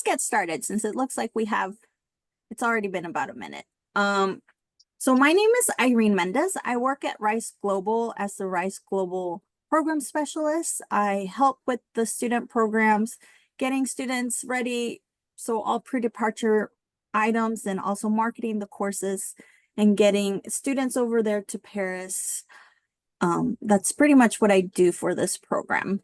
get started since it looks like it's already been about a minute. So my name is Irene Mendez. I work at Rice Global as the Rice Global Program Specialist. I help with the student programs, getting students ready. So all pre-departure items and also marketing the courses and getting students over there to Paris. That's pretty much what I do for this program.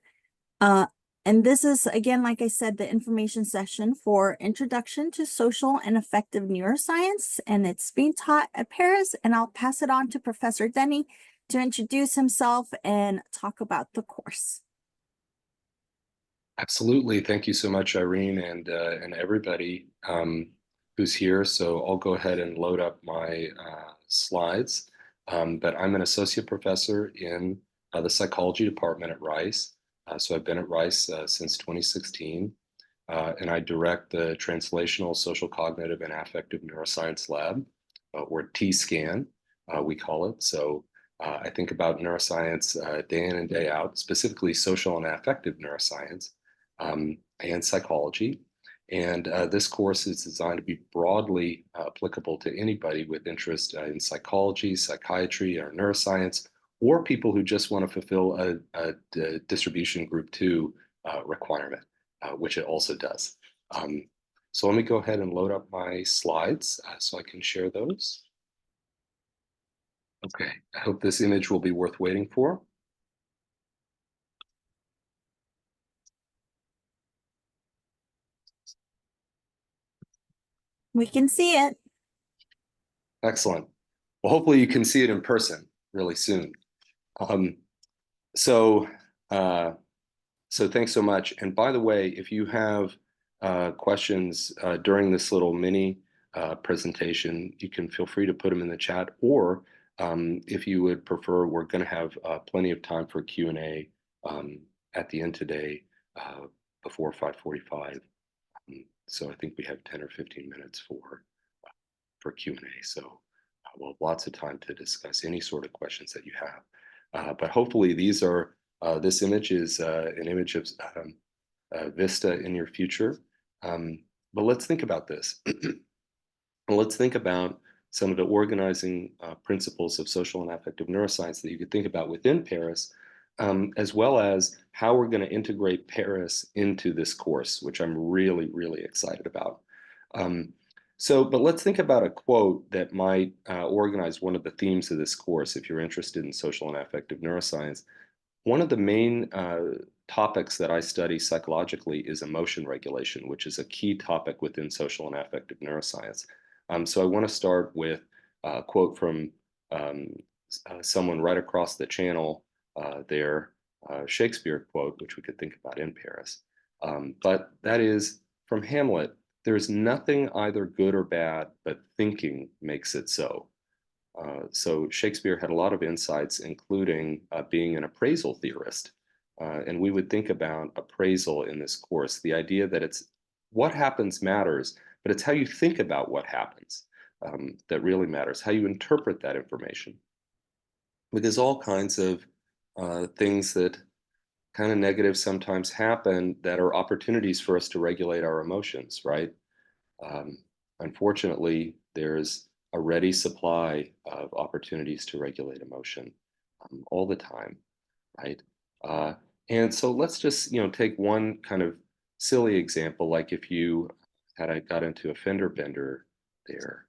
And this is, again, like I said, the information session for Introduction to Social and Affective Neuroscience, and it's being taught at Paris, and I'll pass it on to Professor Denny to introduce himself and talk about the course. Absolutely. Thank you so much, Irene, and everybody who's here. So I'll go ahead and load up my slides. But I'm an associate professor in the psychology department at Rice. So I've been at Rice since 2016, and I direct the Translational Social Cognitive and Affective Neuroscience Lab, or TSCAN, we call it. So I think about neuroscience day in and day out, specifically social and affective neuroscience and psychology. And this course is designed to be broadly applicable to anybody with interest in psychology, psychiatry, or neuroscience, or people who just want to fulfill a distribution group 2 requirement, which it also does. So let me go ahead and load up my slides so I can share those. Okay, I hope this image will be worth waiting for. We can see it. Excellent. Well, hopefully you can see it in person really soon. So thanks so much. And by the way, if you have questions during this little mini presentation, you can feel free to put them in the chat, or if you would prefer, we're going to have plenty of time for Q&A at the end today before 5:45. So I think we have 10 or 15 minutes for Q&A. So we'll have lots of time to discuss any sort of questions that you have. But hopefully this image is an image of Vista in your future. But let's think about this. Let's think about some of the organizing principles of social and affective neuroscience that you could think about within Paris, as well as how we're going to integrate Paris into this course, which I'm really, really excited about. But let's think about a quote that might organize one of the themes of this course if you're interested in social and affective neuroscience. One of the main topics that I study psychologically is emotion regulation, which is a key topic within social and affective neuroscience. So I want to start with a quote from someone right across the channel there, Shakespeare quote, which we could think about in Paris. But that is from Hamlet: "There's nothing either good or bad, but thinking makes it so." So Shakespeare had a lot of insights, including being an appraisal theorist. And we would think about appraisal in this course, the idea that it's what happens matters, but it's how you think about what happens that really matters, how you interpret that information. Because all kinds of things that kind of negative sometimes happen that are opportunities for us to regulate our emotions, right? Unfortunately, there's a ready supply of opportunities to regulate emotion all the time, right? And so let's just take one kind of silly example, like if you got into a fender bender there.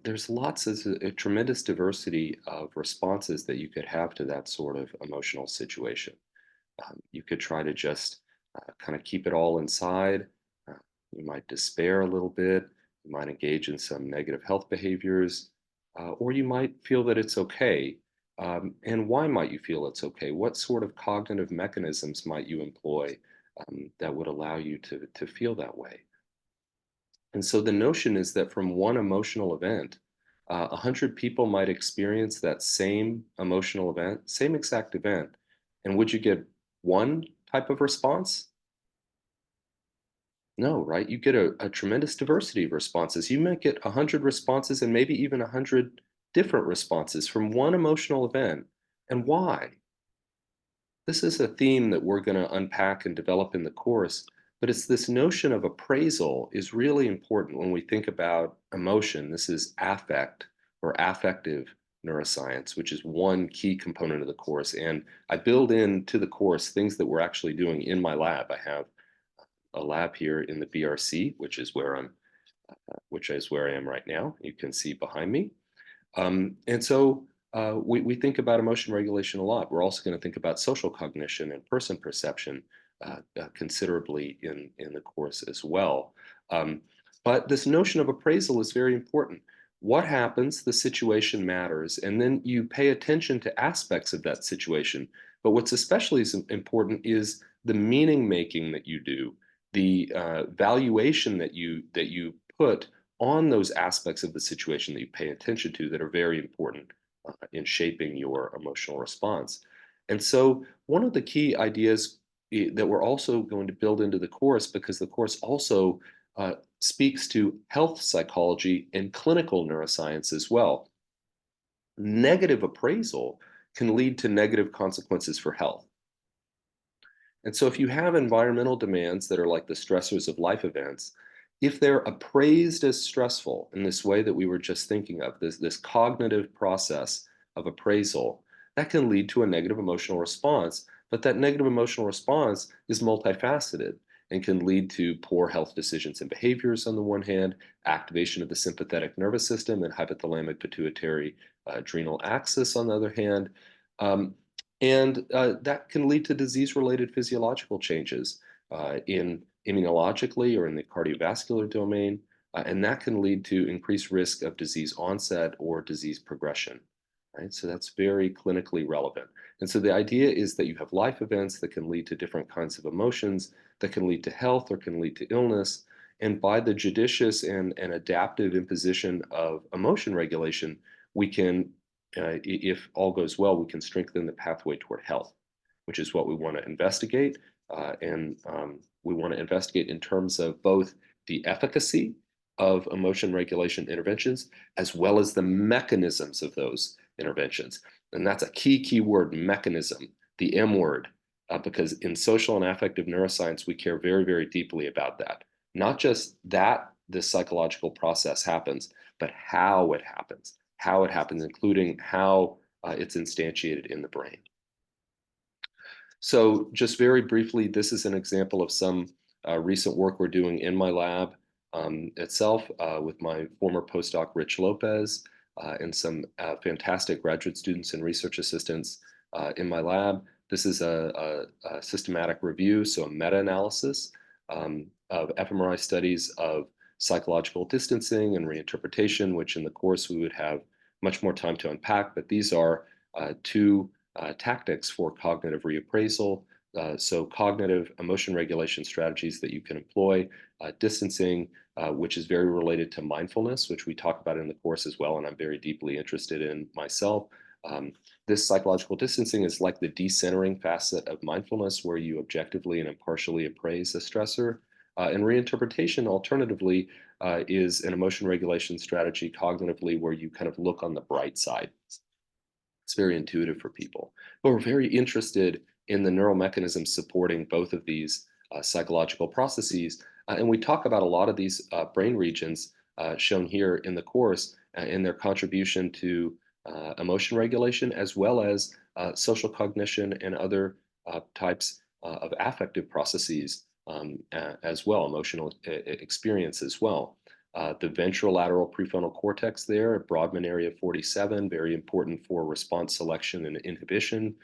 There's lots of a tremendous diversity of responses that you could have to that sort of emotional situation. You could try to just kind of keep it all inside. You might despair a little bit. You might engage in some negative health behaviors, or you might feel that it's okay. And why might you feel it's okay? What sort of cognitive mechanisms might you employ that would allow you to feel that way? And so the notion is that from one emotional event, 100 people might experience that same emotional event, same exact event. And would you get one type of response? No, right? You get a tremendous diversity of responses. You might get 100 responses and maybe even 100 different responses from one emotional event. And why? This is a theme that we're going to unpack and develop in the course. but it's this notion of appraisal is really important when we think about emotion. This is affect or affective neuroscience, which is one key component of the course. And I build into the course things that we're actually doing in my lab. I have a lab here in the BRC, which is where I am right now. You can see behind me. And so we think about emotion regulation a lot. We're also going to think about social cognition and person perception considerably in the course as well. But this notion of appraisal is very important. What happens, the situation matters, and then you pay attention to aspects of that situation. But what's especially important is the meaning making that you do, the valuation that you put on those aspects of the situation that you pay attention to that are very important in shaping your emotional response. And so one of the key ideas that we're also going to build into the course, because the course also speaks to health psychology and clinical neuroscience as well. Negative appraisal can lead to negative consequences for health. And so if you have environmental demands that are like the stressors of life events, if they're appraised as stressful in this way that we were just thinking of, this cognitive process of appraisal, that can lead to a negative emotional response. But that negative emotional response is multifaceted and can lead to poor health decisions and behaviors on the one hand, activation of the sympathetic nervous system and hypothalamic pituitary adrenal axis on the other hand. And that can lead to disease-related physiological changes in immunologically or in the cardiovascular domain, and that can lead to increased risk of disease onset or disease progression, right? So that's very clinically relevant. And so the idea is that you have life events that can lead to different kinds of emotions, that can lead to health or can lead to illness. And by the judicious and adaptive imposition of emotion regulation, we can if all goes well, we can strengthen the pathway toward health, which is what we want to investigate. And we want to investigate in terms of both the efficacy of emotion regulation interventions, as well as the mechanisms of those interventions. And that's a key word, mechanism, the M word, because in social and affective neuroscience, we care very deeply about that. Not just that this psychological process happens, but how it happens, including how it's instantiated in the brain. So just very briefly, this is an example of some recent work we're doing in my lab itself with my former postdoc, Rich Lopez, and some fantastic graduate students and research assistants in my lab. This is a systematic review, so a meta-analysis of fMRI studies of psychological distancing and reinterpretation, which in the course we would have much more time to unpack, but these are two tactics for cognitive reappraisal. So cognitive emotion regulation strategies that you can employ, distancing, which is very related to mindfulness, which we talk about in the course as well, and I'm very deeply interested in myself. This psychological distancing is like the decentering facet of mindfulness, where you objectively and impartially appraise a stressor. And reinterpretation, alternatively, is an emotion regulation strategy cognitively where you kind of look on the bright side. It's very intuitive for people. But we're very interested in the neural mechanisms supporting both of these psychological processes. And we talk about a lot of these brain regions shown here in the course in their contribution to emotion regulation, as well as social cognition and other types of affective processes as well, emotional experience as well. The ventrolateral prefrontal cortex there, Brodmann area 47, very important for response selection and inhibition,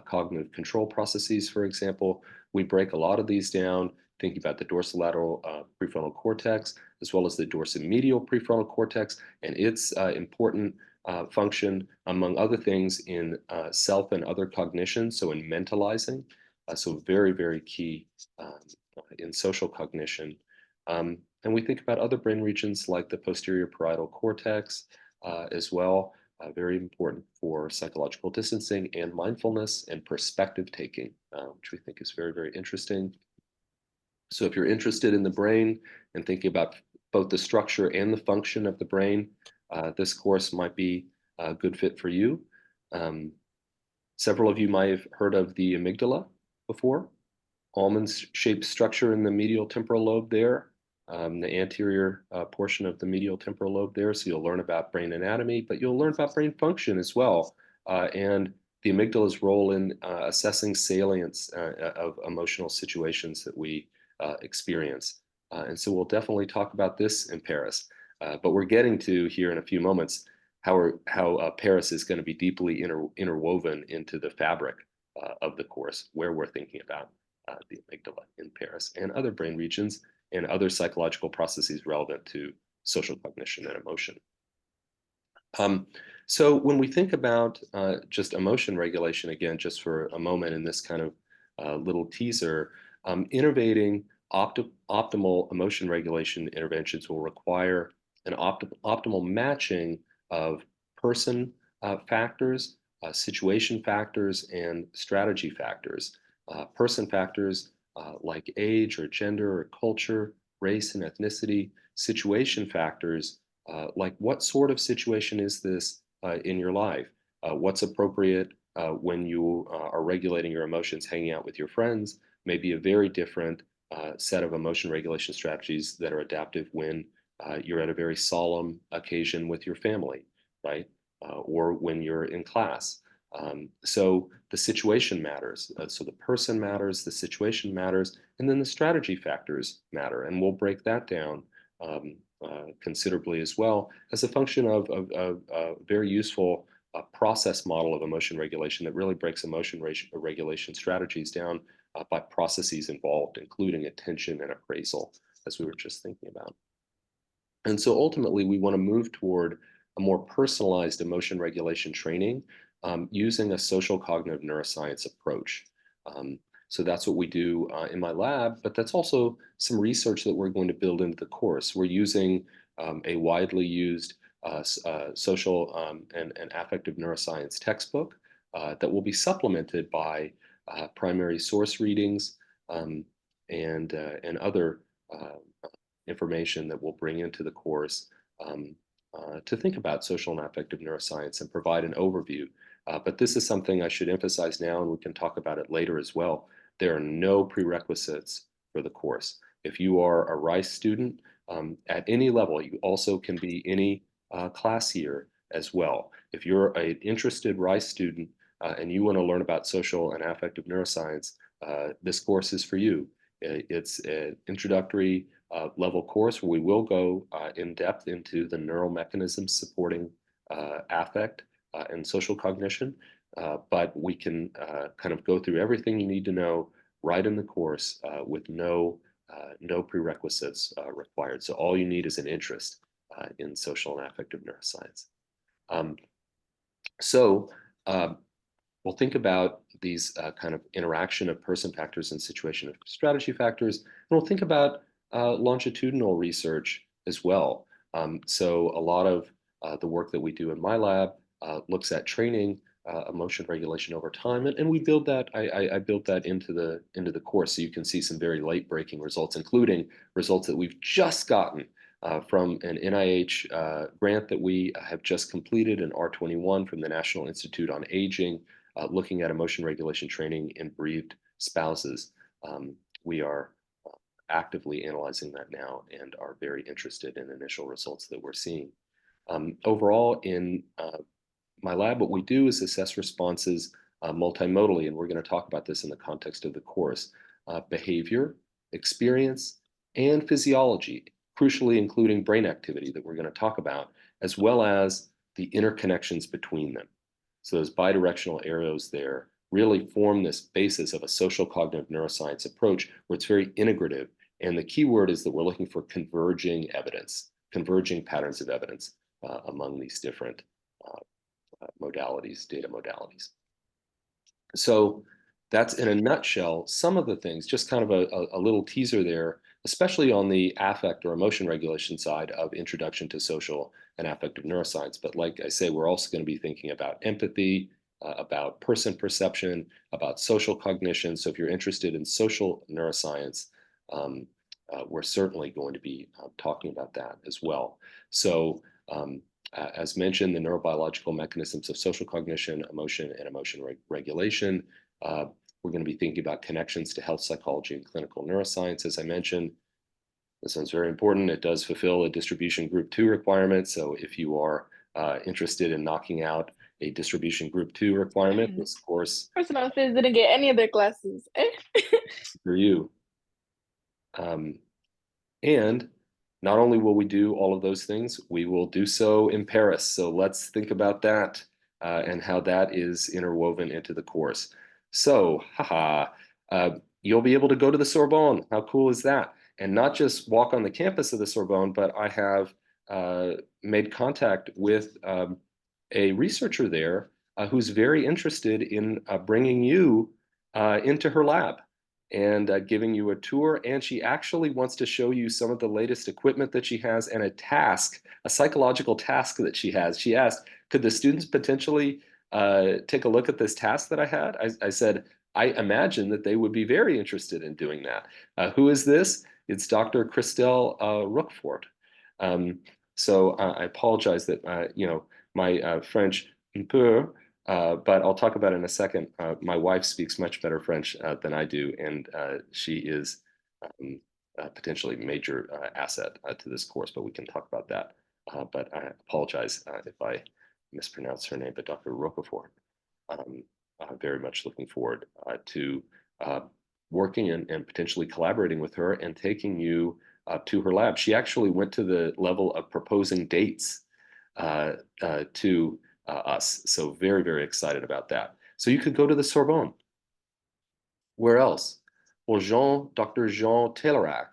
cognitive control processes, for example. We break a lot of these down, thinking about the dorsolateral prefrontal cortex, as well as the dorsomedial prefrontal cortex, and its important function, among other things, in self and other cognition, so in mentalizing. So very key in social cognition. And we think about other brain regions like the posterior parietal cortex as well, very important for psychological distancing and mindfulness and perspective taking, which we think is very interesting. So if you're interested in the brain and thinking about both the structure and the function of the brain, this course might be a good fit for you. Several of you might have heard of the amygdala before. almond-shaped structure in the medial temporal lobe there, the anterior portion of the medial temporal lobe there. So you'll learn about brain anatomy, but you'll learn about brain function as well, and the amygdala's role in assessing salience of emotional situations that we experience. And so we'll definitely talk about this in Paris. But we're getting to here in a few moments how Paris is going to be deeply interwoven into the fabric of the course, where we're thinking about the amygdala in Paris and other brain regions and other psychological processes relevant to social cognition and emotion. So when we think about just emotion regulation, again, just for a moment in this kind of little teaser, innovating optimal emotion regulation interventions will require an optimal matching of person factors, situation factors, and strategy factors. Person factors like age or gender or culture, race and ethnicity, situation factors like what sort of situation is this in your life? What's appropriate when you are regulating your emotions, hanging out with your friends, maybe a very different set of emotion regulation strategies that are adaptive when you're at a very solemn occasion with your family, right? Or when you're in class. So the situation matters. So the person matters, the situation matters, and then the strategy factors matter. And we'll break that down considerably as well as a function of a very useful process model of emotion regulation that really breaks emotion regulation strategies down by processes involved, including attention and appraisal, as we were just thinking about. And so ultimately, we want to move toward a more personalized emotion regulation training using a social cognitive neuroscience approach. So that's what we do in my lab, but that's also some research that we're going to build into the course. We're using a widely used social and affective neuroscience textbook that will be supplemented by primary source readings and other information that we'll bring into the course to think about social and affective neuroscience and provide an overview. But this is something I should emphasize now, and we can talk about it later as well. There are no prerequisites for the course. If you are a Rice student at any level, you also can be any class year as well. If you're an interested Rice student and you want to learn about social and affective neuroscience, this course is for you. It's an introductory level course where we will go in depth into the neural mechanisms supporting affect and social cognition, but we can kind of go through everything you need to know right in the course with no prerequisites required. So all you need is an interest in social and affective neuroscience. We'll think about these kind of interaction of person factors and situation of strategy factors, and we'll think about longitudinal research as well. So a lot of the work that we do in my lab looks at training emotion regulation over time, and we build that. I built that into the course, so you can see some very late breaking results, including results that we've just gotten from an NIH grant that we have just completed, an R21 from the National Institute on Aging, looking at emotion regulation training in bereaved spouses. We are actively analyzing that now and are very interested in initial results that we're seeing. Overall, in my lab, what we do is assess responses multimodally, and we're going to talk about this in the context of the course. Behavior, experience, and physiology, crucially including brain activity that we're going to talk about, as well as the interconnections between them. So those bidirectional arrows there really form this basis of a social cognitive neuroscience approach where it's very integrative. And the key word is that we're looking for converging evidence, converging patterns of evidence among these different modalities, data modalities. So that's in a nutshell, some of the things, just kind of a little teaser there, especially on the affect or emotion regulation side of introduction to social and affective neuroscience. But like I say, we're also going to be thinking about empathy, about person perception, about social cognition. So if you're interested in social neuroscience, we're certainly going to be talking about that as well. So as mentioned, the neurobiological mechanisms of social cognition, emotion, and emotion regulation. We're We're going to be thinking about connections to health psychology and clinical neuroscience. As I mentioned, this one's very important. It does fulfill a distribution group 2 requirement. So if you are interested in knocking out a distribution group 2 requirement, this course Personal affairs didn't get any of their classes. for you. And not only will we do all of those things, we will do so in Paris. So let's think about that and how that is interwoven into the course. So, you'll be able to go to the Sorbonne. How cool is that? And not just walk on the campus of the Sorbonne, but I have made contact with a researcher there who's very interested in bringing you into her lab and giving you a tour. And she actually wants to show you some of the latest equipment that she has and a task, a psychological task that she has. She asked, could the students potentially take a look at this task that I had? I said, I imagine that they would be very interested in doing that. Who is this? It's Dr. Christelle Roquefort. So I apologize that, my French un peu, but I'll talk about it in a second. My wife speaks much better French than I do, and she is potentially a major asset to this course, but we can talk about that. But I apologize if I mispronounce her name, but Dr. Roquefort. Very much looking forward to working and potentially collaborating with her and taking you to her lab. She actually went to the level of proposing dates to us. So very, very excited about that. So you could go to the Sorbonne. Where else? Well, Dr. Jean Taylarac,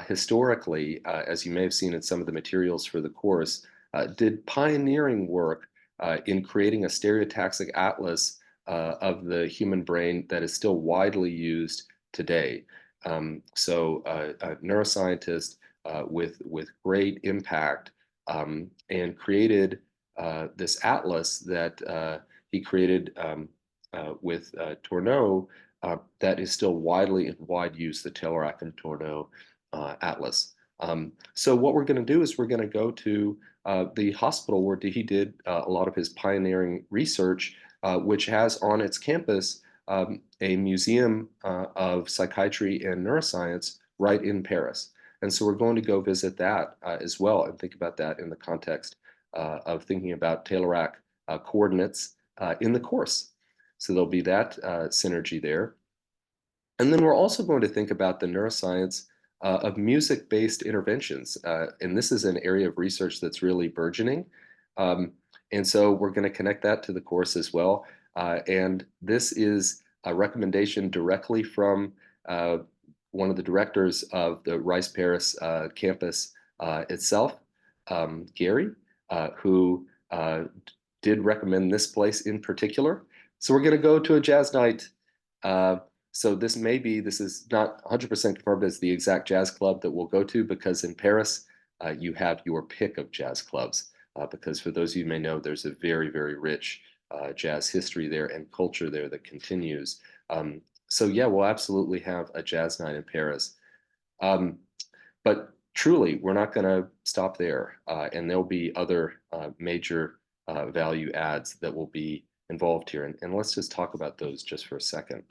historically, as you may have seen in some of the materials for the course, did pioneering work in creating a stereotaxic atlas of the human brain that is still widely used today. So a neuroscientist with great impact and created this atlas that he created with Tourneau that is still widely in wide use, the Taylarac and Tourneau atlas. So what we're going to do is we're going to go to the hospital where he did a lot of his pioneering research, which has on its campus a museum of psychiatry and neuroscience right in Paris. And so we're going to go visit that as well and think about that in the context of thinking about Taylarac coordinates in the course. So there'll be that synergy there. And then we're also going to think about the neuroscience of music-based interventions. And this is an area of research that's really burgeoning. And so we're going to connect that to the course as well. And this is a recommendation directly from one of the directors of the Rice Paris campus itself, Gary, who did recommend this place in particular. So we're going to go to a jazz night. So this is not 100% confirmed as the exact jazz club that we'll go to, because in Paris, you have your pick of jazz clubs. Because for those of you who may know, there's a very, very rich jazz history there and culture there that continues. So yeah, we'll absolutely have a jazz night in Paris. But truly, we're not going to stop there. And there'll be other major value adds that will be involved here. And let's just talk about those just for a second.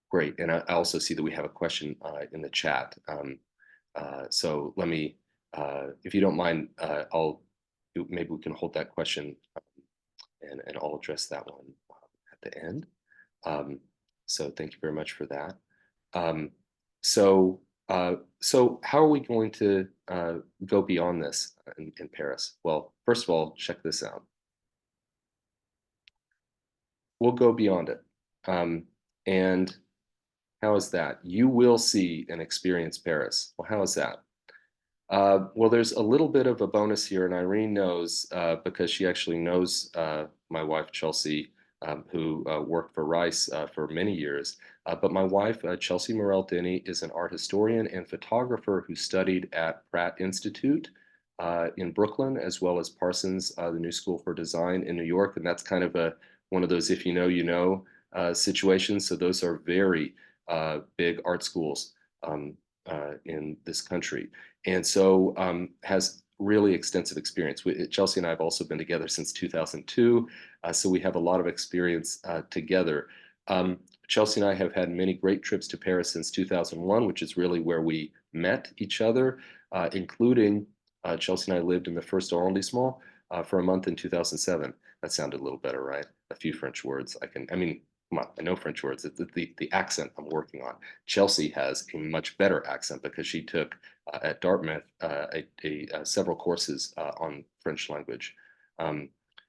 Great. And I also see that we have a question in the chat. So let me, if you don't mind, maybe we can hold that question and I'll address that one at the end. So thank you very much for that. So how are we going to go beyond this in Paris? Well, first of all, check this out. We'll go beyond it. And how is that? You will see and experience Paris. Well, how is that? Well, there's a little bit of a bonus here, and Irene knows because she actually knows my wife, Chelsea, who worked for Rice for many years. But my wife, Chelsea Morel-Denny, is an art historian and photographer who studied at Pratt Institute in Brooklyn, as well as Parsons, the New School for Design in New York. And that's kind of one of those if you know, you know situations. So those are very big art schools in this country. And so has really extensive experience. Chelsea and I have also been together since 2002, so we have a lot of experience together. Chelsea and I have had many great trips to Paris since 2001, which is really where we met each other, including Chelsea and I lived in the first arrondissement for a month in 2007. That sounded a little better, right? A few French words. I mean, come on, I know French words. It's the accent I'm working on. Chelsea has a much better accent because she took at Dartmouth several courses on French language.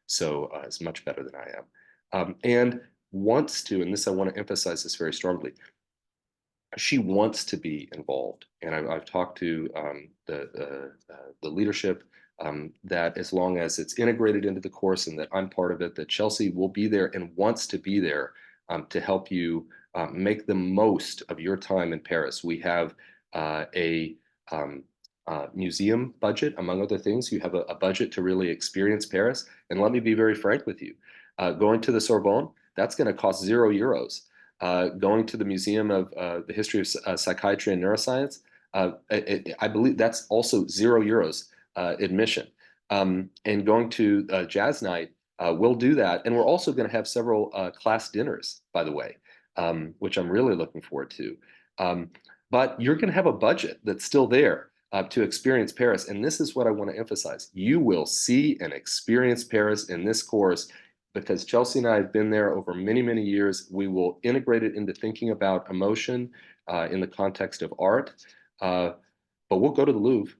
So it's much better than I am. And wants to, and this I want to emphasize this very strongly, she wants to be involved. And I've talked to the leadership that as long as it's integrated into the course and that I'm part of it, that Chelsea will be there and wants to be there to help you make the most of your time in Paris. We have a museum budget, among other things. You have a budget to really experience Paris. And let me be very frank with you. Going to the Sorbonne, that's going to cost €0. Going to the Museum of the History of Psychiatry and Neuroscience, I believe that's also €0 admission. And going to Jazz Night, we'll do that. And we're also going to have several class dinners, by the way, which I'm really looking forward to. But you're going to have a budget that's still there to experience Paris. And this is what I want to emphasize. You will see and experience Paris in this course because Chelsea and I have been there over many, many years. We will integrate it into thinking about emotion in the context of art. But we'll go to the Louvre.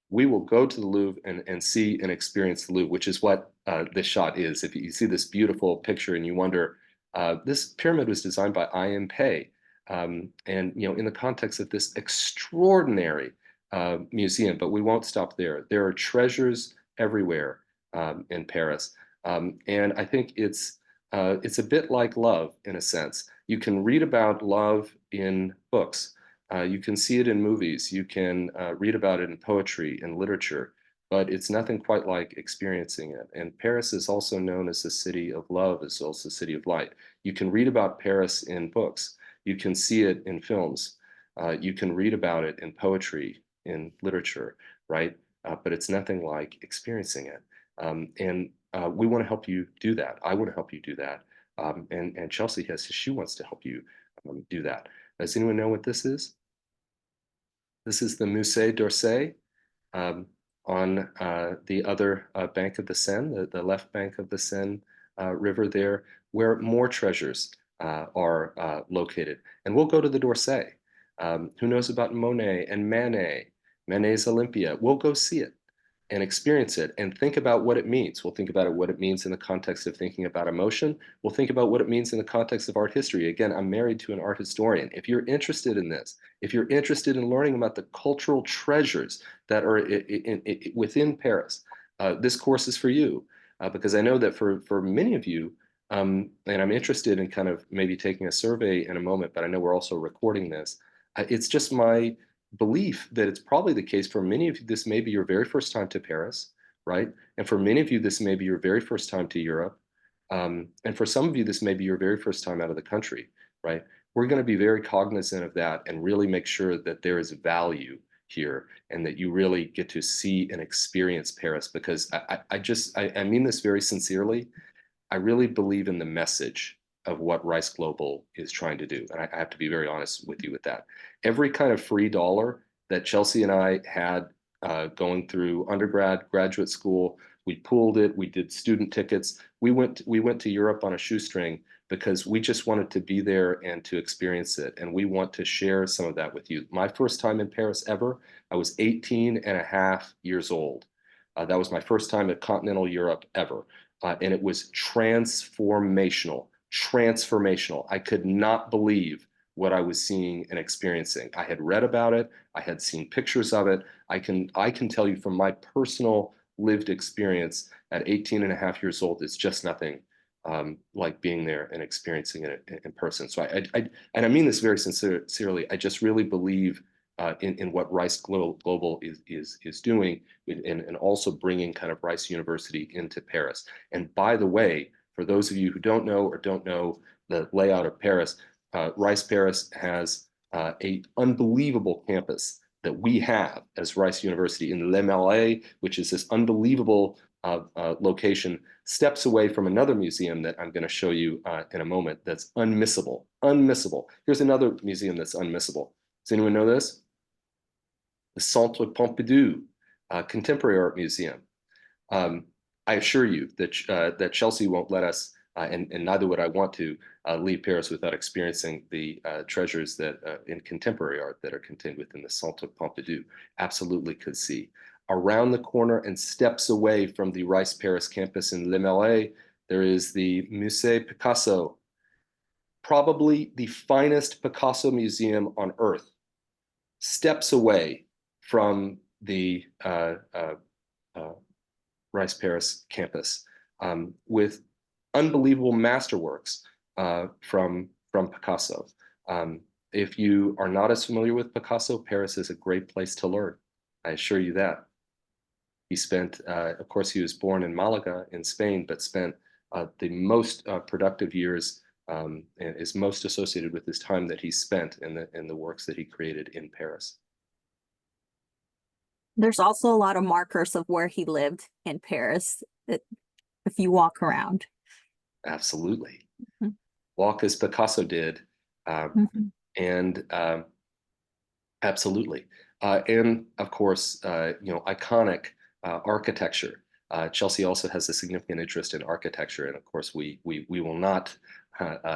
We will go to the Louvre and see and experience the Louvre, which is what this shot is. If you see this beautiful picture and you wonder, this pyramid was designed by I.M. Pei. And in the context of this extraordinary museum, but we won't stop there. There are treasures everywhere in Paris. And I think it's a bit like love in a sense. You can read about love in books. You can see it in movies. You can read about it in poetry and literature, but it's nothing quite like experiencing it. And Paris is also known as the city of love, as well as the city of light. You can read about Paris in books. You can see it in films. You can read about it in poetry, in literature, right? But it's nothing like experiencing it. And we want to help you do that. I want to help you do that. And Chelsea she wants to help you do that. Does anyone know what this is? This is the Musée d'Orsay on the other bank of the Seine, the left bank of the Seine River there, where more treasures are located. And we'll go to the d'Orsay. Who knows about Monet and Manet, Manet's Olympia? We'll go see it and experience it and think about what it means. We'll think about what it means in the context of thinking about emotion. We'll think about what it means in the context of art history. Again, I'm married to an art historian. If you're interested in this, if you're interested in learning about the cultural treasures that are within Paris, this course is for you. Because I know that for many of you, and I'm interested in kind of maybe taking a survey in a moment, but I know we're also recording this. It's just my belief that it's probably the case for many of you, this may be your very first time to Paris, right? And for many of you, this may be your very first time to Europe. And for some of you, this may be your very first time out of the country, right? We're going to be very cognizant of that and really make sure that there is value here and that you really get to see and experience Paris, because I mean this very sincerely. I really believe in the message of what Rice Global is trying to do. And I have to be very honest with you with that. Every kind of free dollar that Chelsea and I had going through undergrad, graduate school, we pooled it, we did student tickets. We went to Europe on a shoestring because we just wanted to be there and to experience it. And we want to share some of that with you. My first time in Paris ever, I was 18 and a half years old. That was my first time at continental Europe ever. And it was transformational. I could not believe what I was seeing and experiencing. I had read about it. I had seen pictures of it. I can tell you from my personal lived experience at 18 and a half years old, it's just nothing like being there and experiencing it in person. So and I mean this very sincerely. I just really believe in what Rice Global is doing and also bringing kind of Rice University into Paris. And by the way, for those of you who don't know the layout of Paris, Rice Paris has an unbelievable campus that we have as Rice University in l'MLA, which is this unbelievable location, steps away from another museum that I'm going to show you in a moment that's unmissable. Unmissable. Here's another museum that's unmissable. Does anyone know this? The Centre Pompidou Contemporary Art Museum. I assure you that that Chelsea won't let us, and neither would I want to, leave Paris without experiencing the treasures that in contemporary art that are contained within the Centre Pompidou. Absolutely could see. Around the corner and steps away from the Rice Paris campus in l'MLA, there is the Musée Picasso, probably the finest Picasso museum on earth, steps away from the Rice Paris campus, with unbelievable masterworks from Picasso. If you are not as familiar with Picasso, Paris is a great place to learn. I assure you that. He spent, of course, he was born in Malaga in Spain, but spent the most productive years and is most associated with his time that he spent in the works that he created in Paris. There's also a lot of markers of where he lived in Paris if you walk around. Absolutely. Mhm. Walk as Picasso did. Mhm. And absolutely. And of course, iconic architecture. Chelsea also has a significant interest in architecture. And of course, we will not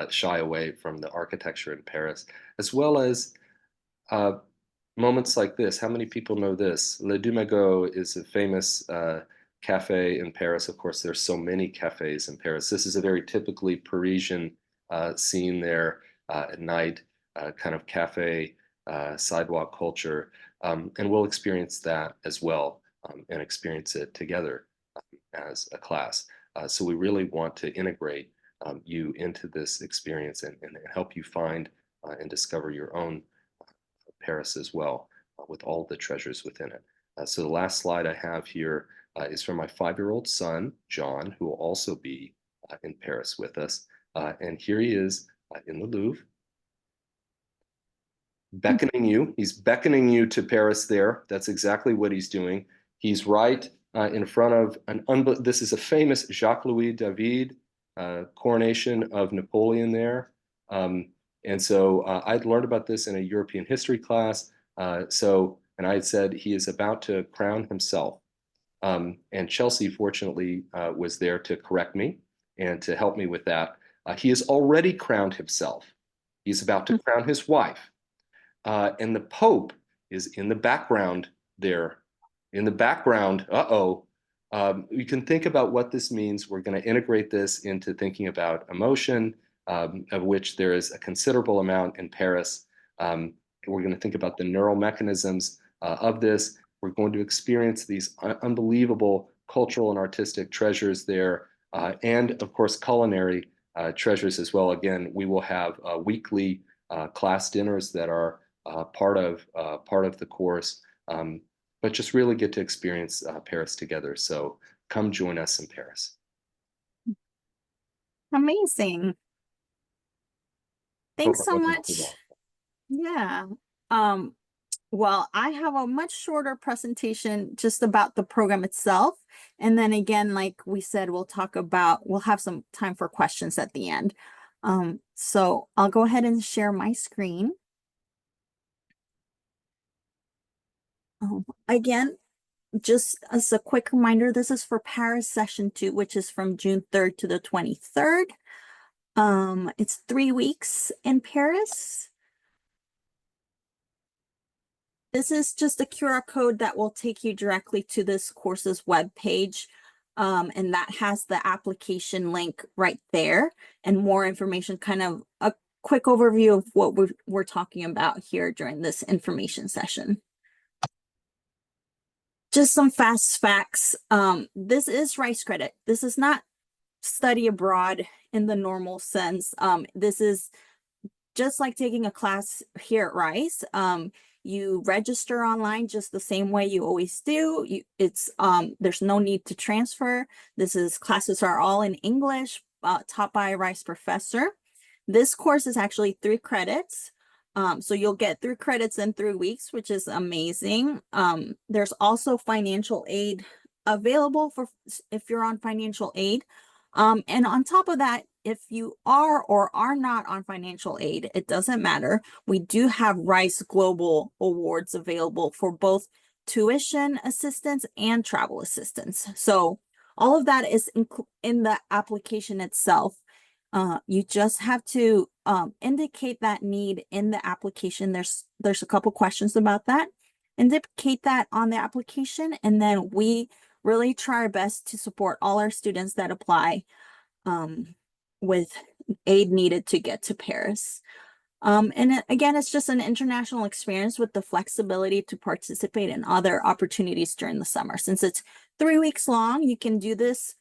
shy away from the architecture in Paris, as well as moments like this. How many people know this? Le Dumagot is a famous cafe in Paris. Of course, there's so many cafes in Paris. This is a very typically Parisian scene there at night, kind of cafe, sidewalk culture. And we'll experience that as well and experience it together as a class. So we really want to integrate you into this experience and help you find and discover your own Paris as well, with all the treasures within it. So the last slide I have here is from my 5-year-old son, John, who will also be in Paris with us. And here he is in the Louvre, beckoning you. He's beckoning you to Paris there. That's exactly what he's doing. He's right in front of this is a famous Jacques-Louis David coronation of Napoleon there. And so I'd learned about this in a European history class. And I had said he is about to crown himself. And Chelsea, fortunately, was there to correct me and to help me with that. He has already crowned himself. He's about to crown his wife. And the Pope is in the background there. In the background, you can think about what this means. We're going to integrate this into thinking about emotion, of which there is a considerable amount in Paris. We're going to think about the neural mechanisms of this. We're going to experience these unbelievable cultural and artistic treasures there, and of course, culinary treasures as well. Again, we will have weekly class dinners that are part of the course, but just really get to experience Paris together. So come join us in Paris. Amazing. Thanks Hope I so wasn't much. too long. Yeah. Well, I have a much shorter presentation just about the program itself. And then again, like we said, we'll have some time for questions at the end. So I'll go ahead and share my screen. Again, just as a quick reminder, this is for Paris Session 2, which is from June 3rd to the 23rd. It's 3 weeks in Paris. This is just a QR code that will take you directly to this course's webpage. And that has the application link right there and more information, kind of a quick overview of what we're talking about here during this information session. Just some fast facts. This is Rice credit. This is not study abroad in the normal sense. This is just like taking a class here at Rice. You register online just the same way you always do. There's no need to transfer. Classes are all in English, taught by a Rice professor. This course is actually 3 credits. So you'll get 3 credits in 3 weeks, which is amazing. There's also financial aid available for if you're on financial aid. And on top of that, if you are or are not on financial aid, it doesn't matter. We do have Rice Global Awards available for both tuition assistance and travel assistance. So all of that is in the application itself. You just have to indicate that need in the application. There's a couple questions about that. Indicate that on the application, and then we really try our best to support all our students that apply with aid needed to get to Paris. Again, it's just an international experience with the flexibility to participate in other opportunities during the summer. Since it's 3 weeks long, you can do this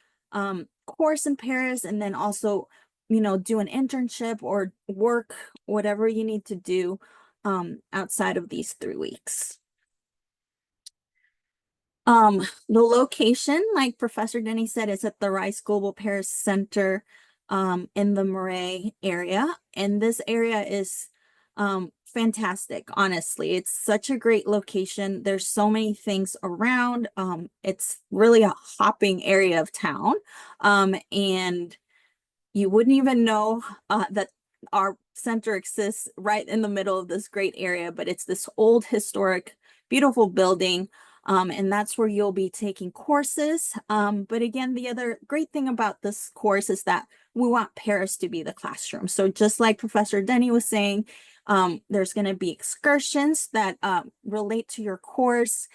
course in Paris and then also, do an internship or work, whatever you need to do outside of these 3 weeks. The location, like Professor Denny said, is at the Rice Global Paris Center in the Marais area. And this area is fantastic, honestly. It's such a great location. There's so many things around. It's really a hopping area of town. And you wouldn't even know that our center exists right in the middle of this great area, but it's this old, historic, beautiful building. And that's where you'll be taking courses. But again, the other great thing about this course is that we want Paris to be the classroom. So just like Professor Denny was saying, there's going to be excursions that relate to your course,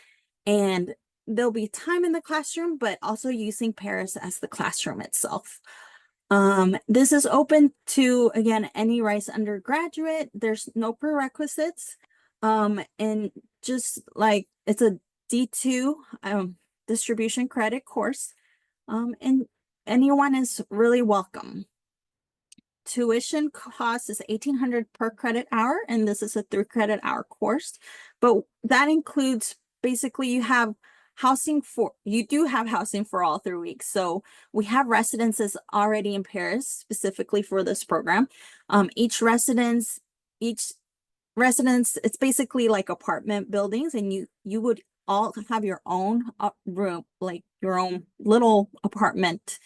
and there'll be time in the classroom, but also using Paris as the classroom itself. This is open to, again, any Rice undergraduate. There's no prerequisites. And just like it's a D2 distribution credit course, and anyone is really welcome. Tuition cost is $1,800 per credit hour, and this is a 3 credit hour course, but that includes basically you do have housing for all 3 weeks. So we have residences already in Paris specifically for this program. Each residence, it's basically like apartment buildings, and you would all have your own room, like your own little apartment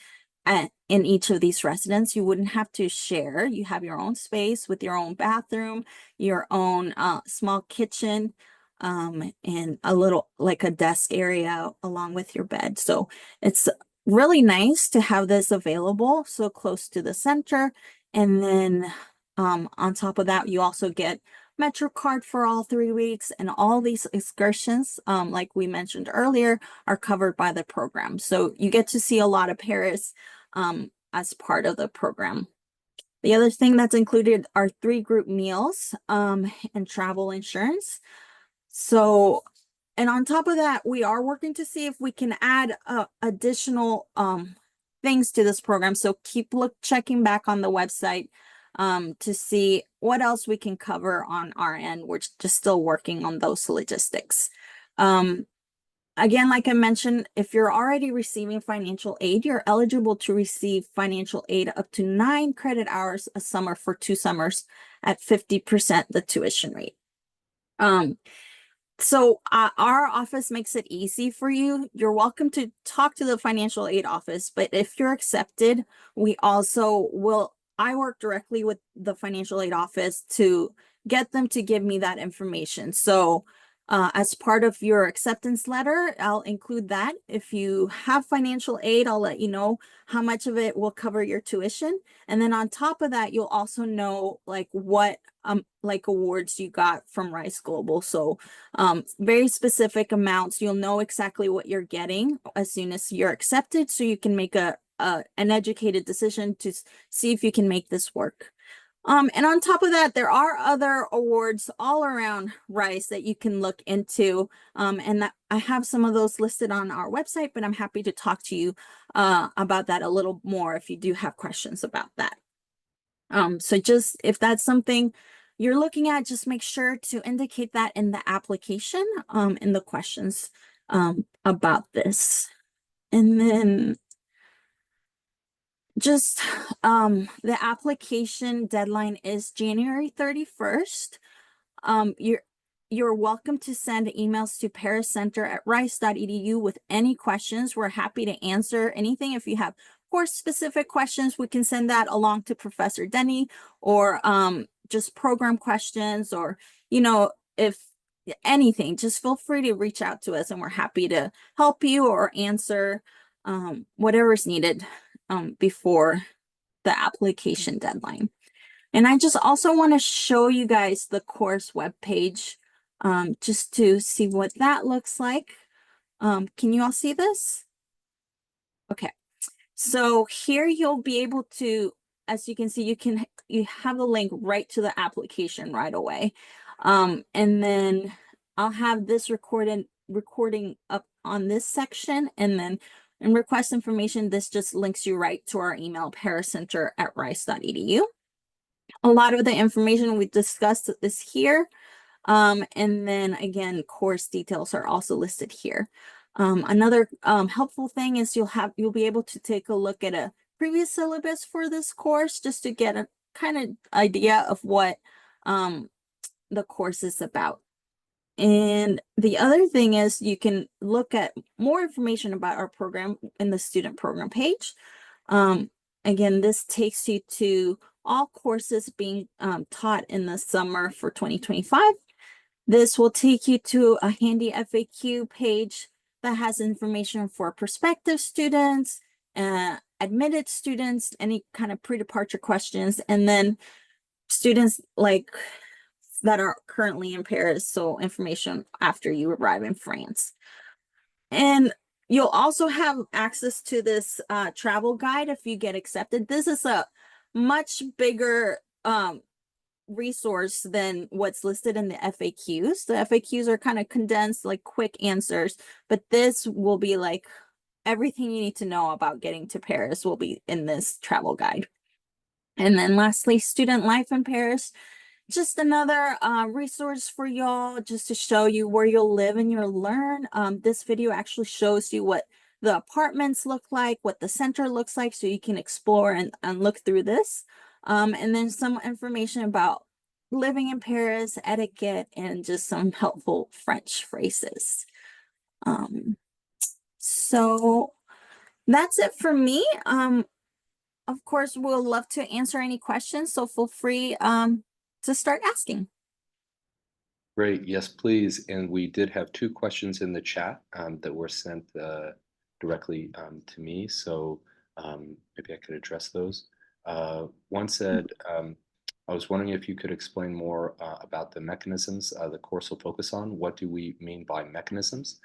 in each of these residences. You wouldn't have to share. You have your own space with your own bathroom, your own small kitchen, and a little like a desk area along with your bed. So it's really nice to have this available so close to the center. And then on top of that, you also get MetroCard for all 3 weeks, and all these excursions, like we mentioned earlier, are covered by the program. So you get to see a lot of Paris as part of the program. The other thing that's included are 3 group meals and travel insurance. So, and on top of that, we are working to see if we can add additional things to this program. So keep checking back on the website to see what else we can cover on our end. We're just still working on those logistics. Again, like I mentioned, if you're already receiving financial aid, you're eligible to receive financial aid up to 9 credit hours a summer for 2 summers at 50% the tuition rate. So our office makes it easy for you. You're welcome to talk to the financial aid office, but if you're accepted, I work directly with the financial aid office to get them to give me that information. So as part of your acceptance letter, I'll include that. If you have financial aid, I'll let you know how much of it will cover your tuition. And then on top of that, you'll also know like what like awards you got from Rice Global. So very specific amounts. You'll know exactly what you're getting as soon as you're accepted, so you can make an educated decision to see if you can make this work. And on top of that, there are other awards all around Rice that you can look into. And I have some of those listed on our website, but I'm happy to talk to you about that a little more if you do have questions about that. So just if that's something you're looking at, just make sure to indicate that in the application, in the questions about this. And then just the application deadline is January 31st. you're welcome to send emails to pariscenter@rice.edu with any questions. We're happy to answer anything. If you have course-specific questions, we can send that along to Professor Denny, or just program questions, or, if anything, just feel free to reach out to us and we're happy to help you or answer whatever's needed before the application deadline. And I just also want to show you guys the course webpage just to see what that looks like. Can you all see this? Okay. So here you'll be able to, as you can see, you have a link right to the application right away. And then I'll have this recording up on this section, and then in request information, this just links you right to our email, pariscenter@rice.edu. A lot of the information we discussed is here. And then again, course details are also listed here. Another helpful thing is you'll be able to take a look at a previous syllabus for this course, just to get a kind of idea of what the course is about. And the other thing is you can look at more information about our program in the student program page. Again, this takes you to all courses being taught in the summer for 2025. This will take you to a handy FAQ page that has information for prospective students, admitted students, any kind of pre-departure questions, and then students that are currently in Paris, so information after you arrive in France. And you'll also have access to this travel guide if you get accepted. This is a much bigger resource than what's listed in the FAQs. The FAQs are kind of condensed, like quick answers, but this will be like everything you need to know about getting to Paris will be in this travel guide. And then lastly, student life in Paris. Just another resource for y'all, just to show you where you'll live and you'll learn. This video actually shows you what the apartments look like, what the center looks like, so you can explore and look through this. And then some information about living in Paris, etiquette, and just some helpful French phrases. So that's it for me. Of course, we'll love to answer any questions, so feel free to start asking. Great, yes, please. And we did have two questions in the chat that were sent directly to me, so maybe I could address those. One said, I was wondering if you could explain more about the mechanisms the course will focus on. What do we mean by mechanisms?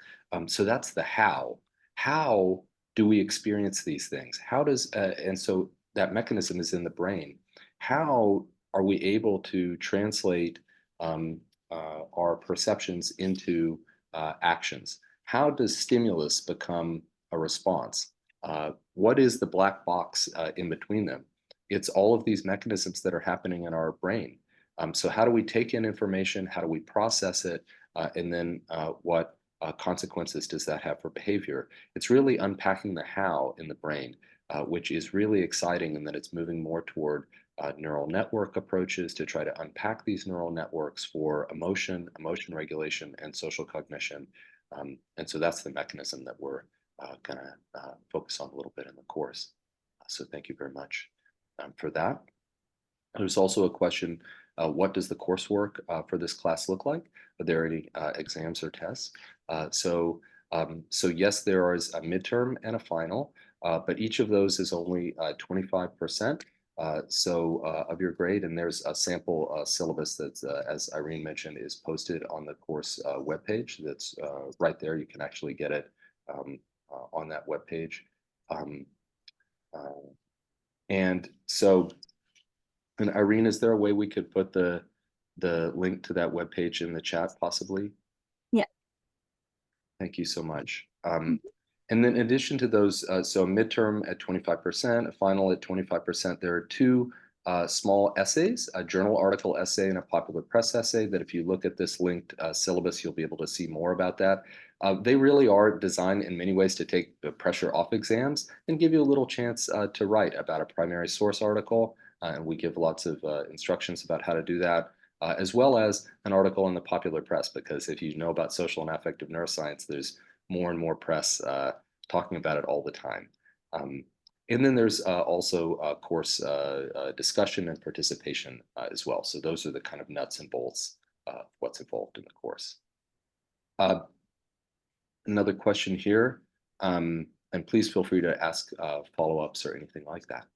So that's the how. How do we experience these things? How does, and so that mechanism is in the brain. How are we able to translate our perceptions into actions? How does stimulus become a response? What is the black box in between them? It's all of these mechanisms that are happening in our brain. So how do we take in information? How do we process it? And then what consequences does that have for behavior? It's really unpacking the how in the brain, which is really exciting, in that it's moving more toward neural network approaches to try to unpack these neural networks for emotion regulation, and social cognition. And so that's the mechanism that we're going to focus on a little bit in the course. So thank you very much for that. There's also a question, what does the coursework for this class look like? Are there any exams or tests? So yes, there is a midterm and a final, but each of those is only 25%. Of your grade, and there's a sample syllabus that's, as Irene mentioned, is posted on the course webpage. That's right there. You can actually get it on that webpage. And Irene, is there a way we could put the link to that webpage in the chat, possibly? Yeah. Thank you so much. And then in addition to those, so midterm at 25%, a final at 25%, there are two small essays, a journal article essay and a popular press essay, that if you look at this linked syllabus, you'll be able to see more about that. They really are designed in many ways to take the pressure off exams and give you a little chance to write about a primary source article. And we give lots of instructions about how to do that. as well as an article in the popular press, because if you know about social and affective neuroscience, there's more and more press talking about it all the time. And then there's also course discussion and participation as well. So those are the kind of nuts and bolts of what's involved in the course. Another question here, and please feel free to ask follow-ups or anything like that.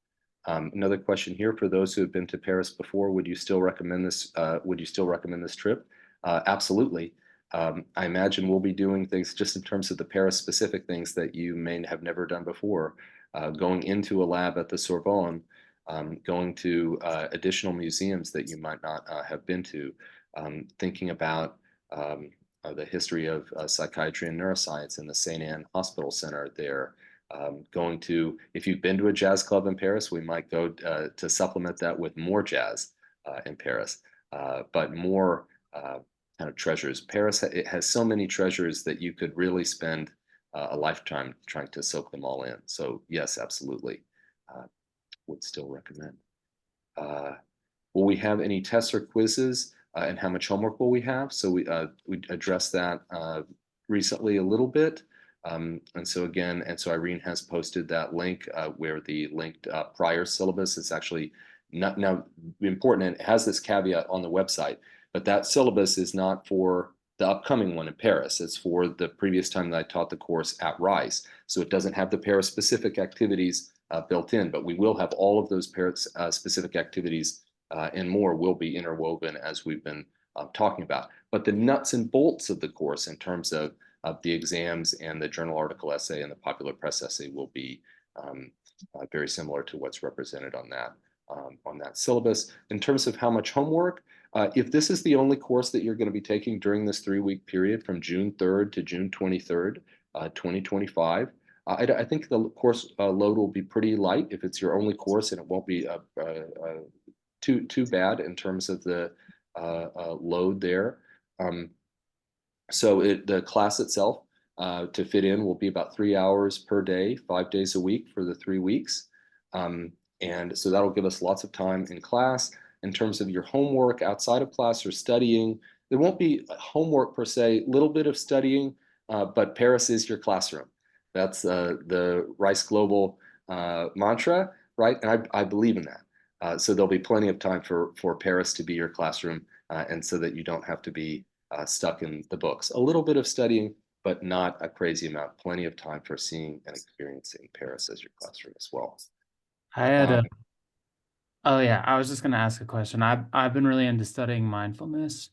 Another question here: for those who have been to Paris before, would you still recommend this? Would you still recommend this trip? Absolutely. I imagine we'll be doing things just in terms of the Paris-specific things that you may have never done before. Going into a lab at the Sorbonne, going to additional museums that you might not have been to, thinking about the history of psychiatry and neuroscience in the St. Anne Hospital Center there. Going to, if you've been to a jazz club in Paris, we might go to supplement that with more jazz in Paris, but more kind of treasures. Paris, it has so many treasures that you could really spend a lifetime trying to soak them all in. So yes, absolutely, would still recommend. Will we have any tests or quizzes, and how much homework will we have? So we addressed that recently a little bit. And so Irene has posted that link where the linked prior syllabus is actually not now important, and it has this caveat on the website, but that syllabus is not for the upcoming one in Paris. It's for the previous time that I taught the course at Rice. So it doesn't have the Paris specific activities built in, but we will have all of those Paris specific activities and more will be interwoven as we've been talking about. But the nuts and bolts of the course in terms of the exams and the journal article essay and the popular press essay will be very similar to what's represented on that syllabus. In terms of how much homework, if this is the only course that you're going to be taking during this 3-week period from June 3rd to June 23rd, 2025, I think the course load will be pretty light if it's your only course, and it won't be too bad in terms of the load there. So the class itself to fit in will be about 3 hours per day, 5 days a week for the 3 weeks. And so that'll give us lots of time in class. In terms of your homework outside of class or studying, there won't be homework per se, little bit of studying, but Paris is your classroom. That's the Rice Global mantra, right? And I believe in that. So there'll be plenty of time for Paris to be your classroom, and so that you don't have to be stuck in the books. A little bit of studying, but not a crazy amount. Plenty of time for seeing and experiencing Paris as your classroom as well. I had oh yeah, I was just gonna ask a question. I've been really into studying mindfulness,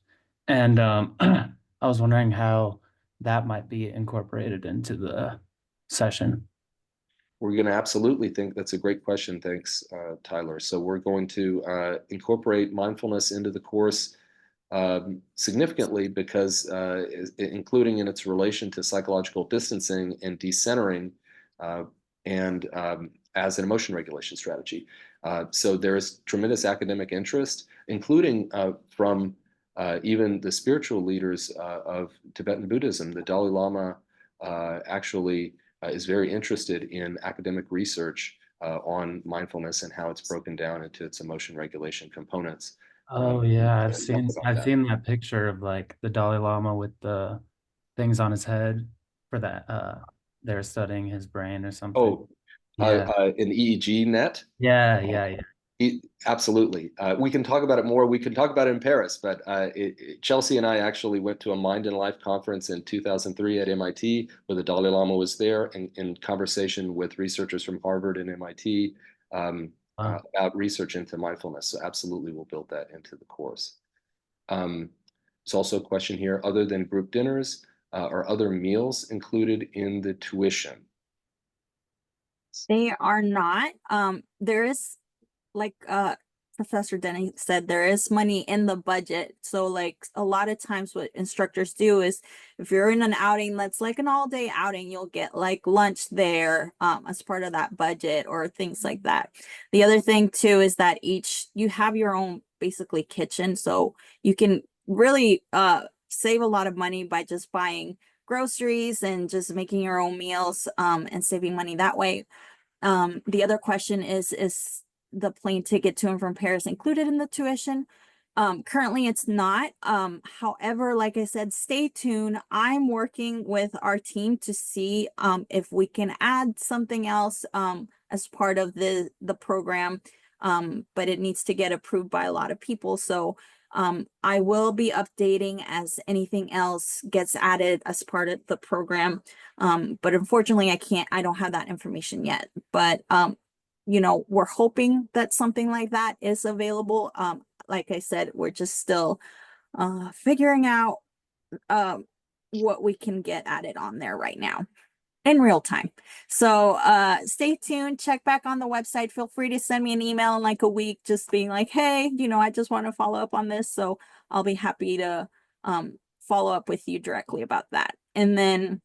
and I was wondering how that might be incorporated into the session. We're going to absolutely think that's a great question. Thanks, Tyler. So we're going to incorporate mindfulness into the course significantly, because including in its relation to psychological distancing and decentering, and as an emotion regulation strategy. So there is tremendous academic interest, including from even the spiritual leaders of Tibetan Buddhism. The Dalai Lama actually is very interested in academic research on mindfulness and how it's broken down into its emotion regulation components. Oh yeah, I've So seen that picture of like the Dalai Lama with the things on his head for that they're studying his brain or something. Oh, yeah. An EEG net. Yeah. Absolutely. We can talk about it more. We can talk about it in Paris, but Chelsea and I actually went to a Mind and Life conference in 2003 at MIT, where the Dalai Lama was there, in conversation with researchers from Harvard and MIT about research into mindfulness. So absolutely, we'll build that into the course. There's also a question here: other than group dinners, are other meals included in the tuition? They are not. There is, like Professor Denny said, there is money in the budget. So like a lot of times what instructors do is, if you're in an outing that's like an all-day outing, you'll get like lunch there as part of that budget or things like that. The other thing too is that you have your own basically kitchen, so you can really save a lot of money by just buying groceries and just making your own meals and saving money that way. The other question is the plane ticket to and from Paris included in the tuition? Currently it's not. However, like I said, stay tuned. I'm working with our team to see if we can add something else as part of the program. But it needs to get approved by a lot of people. So I will be updating as anything else gets added as part of the program. But unfortunately I don't have that information yet. But you know, we're hoping that something like that is available. Like I said, we're just still figuring out what we can get added on there right now in real time. So stay tuned, check back on the website. Feel free to send me an email in like a week, just being like, hey, you know, I just want to follow up on this. So I'll be happy to follow up with you directly about that. And then,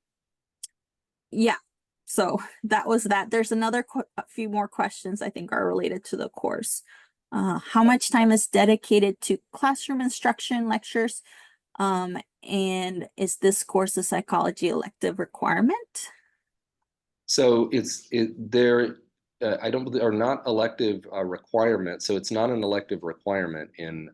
yeah, so that was that. There's a few more questions I think are related to the course. How much time is dedicated to classroom instruction lectures? And is this course a psychology elective requirement? So they're I don't believe are not elective requirements. So it's not an elective requirement in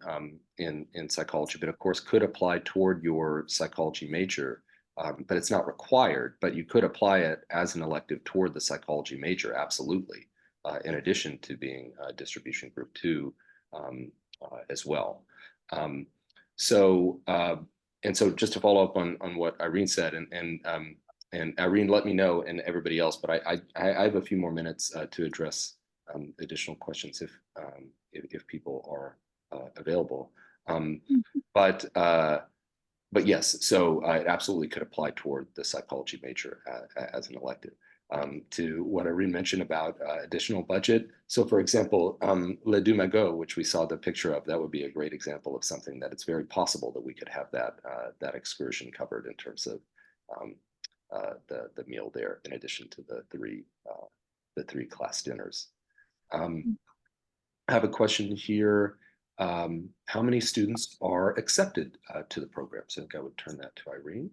psychology, but of course could apply toward your psychology major. But it's not required, but you could apply it as an elective toward the psychology major, absolutely, in addition to being distribution group 2 as well. And so just to follow up on what Irene said, and Irene, let me know, and everybody else, but I have a few more minutes to address additional questions if people are available. But yes, so it absolutely could apply toward the psychology major as an elective. To what Irene mentioned about additional budget. So for example, Le Dumago, which we saw the picture of, that would be a great example of something that it's very possible that we could have that excursion covered in terms of the meal there, in addition to the three class dinners. I have a question here. How many students are accepted to the program? So I think I would turn that to Irene.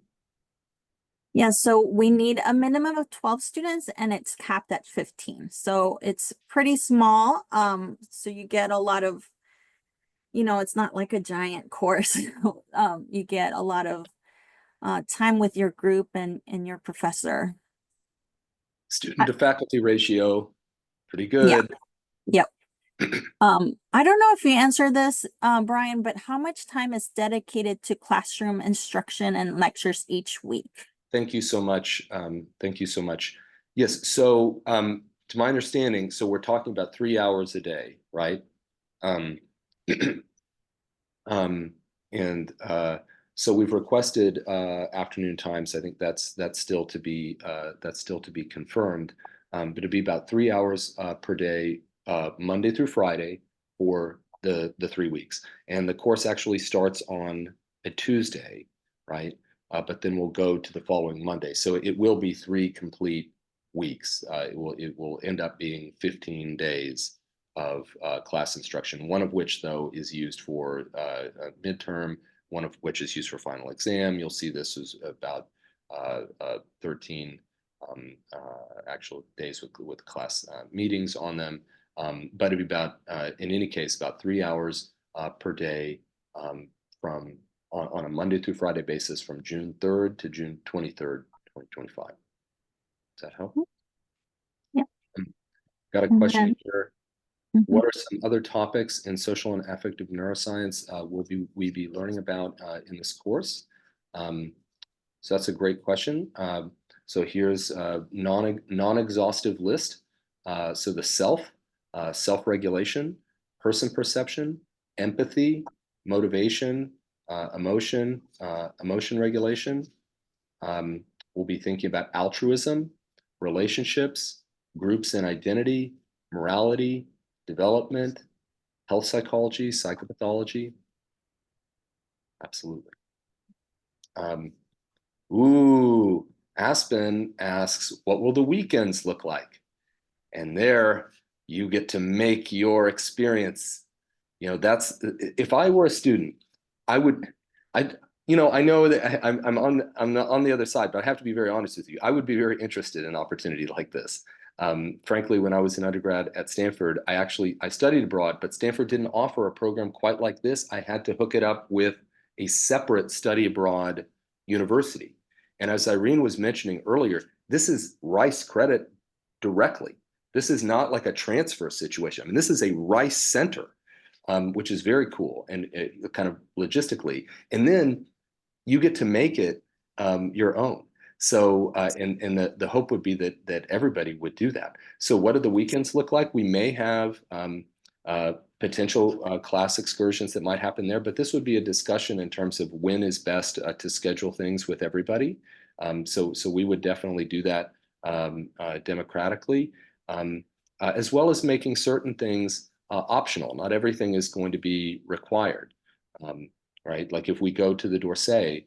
Yeah, so we need a minimum of 12 students and it's capped at 15. So it's pretty small. So you get a lot of, you know, it's not like a giant course. You get a lot of time with your group and your professor. Student to faculty ratio, pretty Yeah. good. Yep. I don't know if you answered this, Brian, but how much time is dedicated to classroom instruction and lectures each week? Thank you so much. Thank you so much. Yes, so to my understanding, so we're talking about 3 hours a day, right? So we've requested afternoon times. I think that's still to be confirmed. But it'd be about 3 hours per day, Monday through Friday, for the 3 weeks. And the course actually starts on a Tuesday, right? But then we'll go to the following Monday. So it will be 3 complete weeks. It will end up being 15 days of class instruction, one of which, though, is used for a midterm, one of which is used for final exam. You'll see this is about 13 actual days with class meetings on them. But it'd be about, in any case, about 3 hours per day on a Monday through Friday basis from June 3rd to June 23rd, 2025. Does that help? Yeah. Got a question then, here. What are some other topics in social and affective neuroscience will we be learning about in this course? So that's a great question. So here's a non-exhaustive list. So the self-regulation, person perception, empathy, motivation, emotion regulation. We'll be thinking about altruism, relationships, groups and identity, morality, development, health psychology, psychopathology. Absolutely. Aspen asks, what will the weekends look like? And there you get to make your experience. You know, that's, if I were a student, I know that I'm on the other side, but I have to be very honest with you. I would be very interested in an opportunity like this. Frankly, when I was an undergrad at Stanford, I studied abroad, but Stanford didn't offer a program quite like this. I had to hook it up with a separate study abroad university. And as Irene was mentioning earlier, this is Rice credit directly. This is not like a transfer situation. I mean, this is a Rice center, which is very cool and kind of logistically. And then you get to make it your own. So, and the hope would be that everybody would do that. So what do the weekends look like? We may have potential class excursions that might happen there, but this would be a discussion in terms of when is best to schedule things with everybody. So we would definitely do that democratically, as well as making certain things optional. Not everything is going to be required, right? Like if we go to the Dorsey,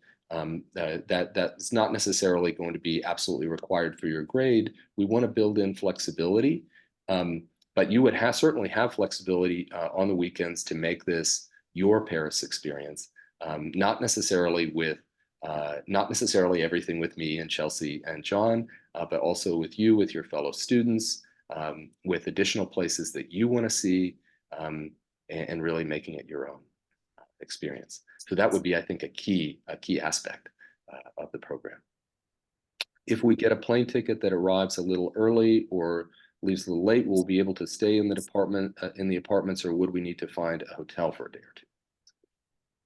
that's not necessarily going to be absolutely required for your grade. We want to build in flexibility, but you would certainly have flexibility on the weekends to make this your Paris experience. Not necessarily everything with me and Chelsea and John, but also with you, with your fellow students, with additional places that you want to see, and really making it your own experience. So that would be, I think, a key aspect of the program. If we get a plane ticket that arrives a little early or leaves a little late, we'll be able to stay in the apartments, or would we need to find a hotel for a day or two?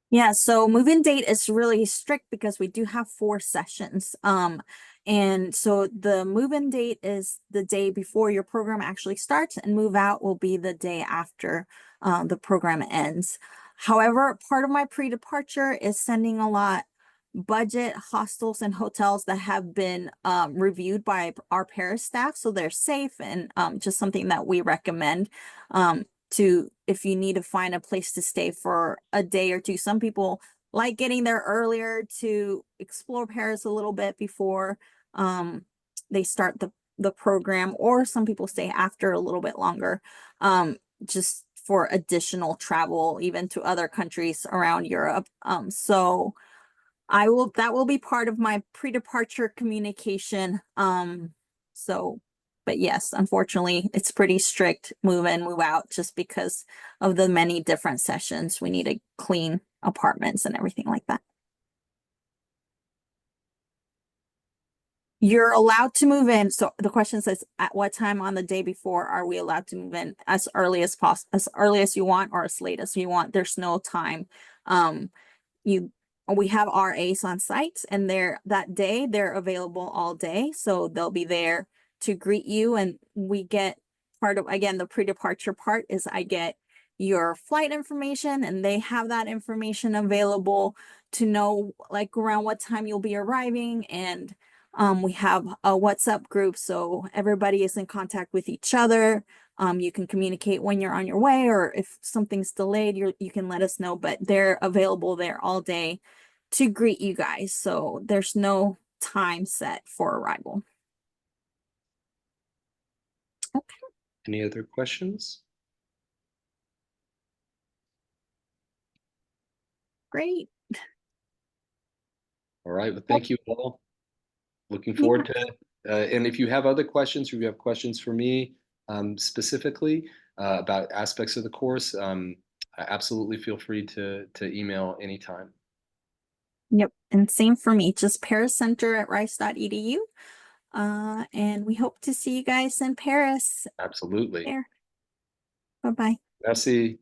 Yeah, so move-in date is really strict because we do have 4 sessions. And so the move-in date is the day before your program actually starts, and move out will be the day after the program ends. However, part of my pre-departure is sending a lot budget hostels and hotels that have been reviewed by our Paris staff, so they're safe and just something that we recommend. If you need to find a place to stay for a day or two. Some people like getting there earlier to explore Paris a little bit before they start the program, or some people stay after a little bit longer, just for additional travel, even to other countries around Europe. So that will be part of my pre-departure communication. But yes, unfortunately, it's pretty strict move in, move out, just because of the many different sessions. We need to clean apartments and everything like that. You're allowed to move in. So the question says, at what time on the day before are we allowed to move in? As early as possible, as early as you want, or as late as you want. There's no time. We have RAs on site, and that day they're available all day. So they'll be there to greet you, and we get part of, again, the pre-departure part is I get your flight information, and they have that information available to know like around what time you'll be arriving. And we have a WhatsApp group, so everybody is in contact with each other. You can communicate when you're on your way, or if something's delayed, you can let us know, but they're available there all day to greet you guys. So there's no time set for arrival. Okay. Any other questions? Great. All right. Well, thank you all. Looking forward to and if you have other questions, or you have questions for me specifically about aspects of the course, absolutely feel free to email anytime. Yep. And same for me, just pariscenter@rice.edu. And we hope to see you guys in Paris. Absolutely. There. Bye-bye. Merci.